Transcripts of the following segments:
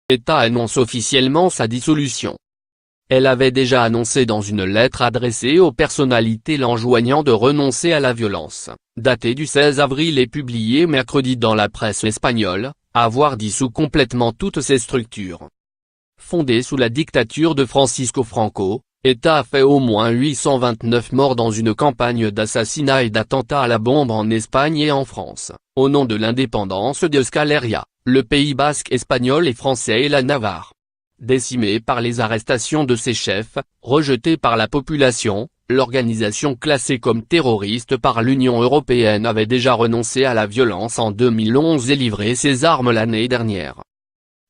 État annonce officiellement sa dissolution. Elle avait déjà annoncé dans une lettre adressée aux personnalités l'enjoignant de renoncer à la violence, datée du 16 avril et publiée mercredi dans la presse espagnole, avoir dissous complètement toutes ces structures. Fondée sous la dictature de Francisco Franco, État a fait au moins 829 morts dans une campagne d'assassinats et d'attentats à la bombe en Espagne et en France, au nom de l'indépendance d'Euskal Herria, le Pays basque espagnol et français et la Navarre. Décimée par les arrestations de ses chefs, rejetée par la population, l'organisation classée comme terroriste par l'Union européenne avait déjà renoncé à la violence en 2011 et livré ses armes l'année dernière.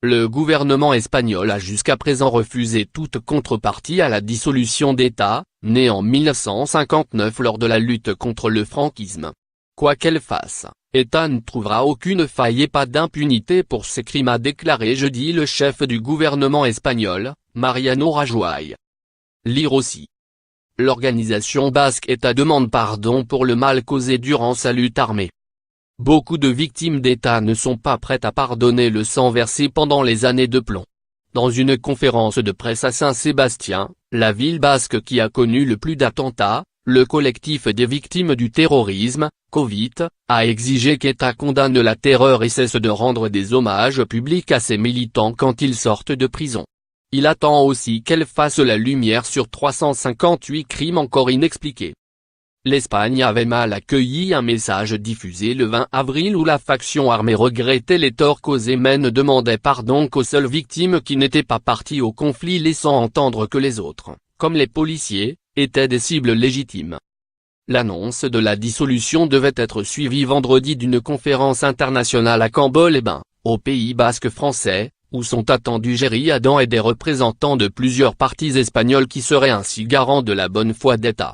Le gouvernement espagnol a jusqu'à présent refusé toute contrepartie à la dissolution d'État, née en 1959 lors de la lutte contre le franquisme. Quoi qu'elle fasse, État ne trouvera aucune faille et pas d'impunité pour ces crimes, a déclaré jeudi le chef du gouvernement espagnol, Mariano Rajoy. Lire aussi. L'organisation basque État demande pardon pour le mal causé durant sa lutte armée. Beaucoup de victimes d'État ne sont pas prêtes à pardonner le sang versé pendant les années de plomb. Dans une conférence de presse à Saint-Sébastien, la ville basque qui a connu le plus d'attentats, le collectif des victimes du terrorisme, COVIT, a exigé qu'État condamne la terreur et cesse de rendre des hommages publics à ses militants quand ils sortent de prison. Il attend aussi qu'elle fasse la lumière sur 358 crimes encore inexpliqués. L'Espagne avait mal accueilli un message diffusé le 20 avril où la faction armée regrettait les torts causés mais ne demandait pardon qu'aux seules victimes qui n'étaient pas parties au conflit, laissant entendre que les autres, comme les policiers, étaient des cibles légitimes. L'annonce de la dissolution devait être suivie vendredi d'une conférence internationale à Cambo-les-Bains, au Pays basque français, où sont attendus Jerry Adam et des représentants de plusieurs partis espagnols qui seraient ainsi garants de la bonne foi d'État.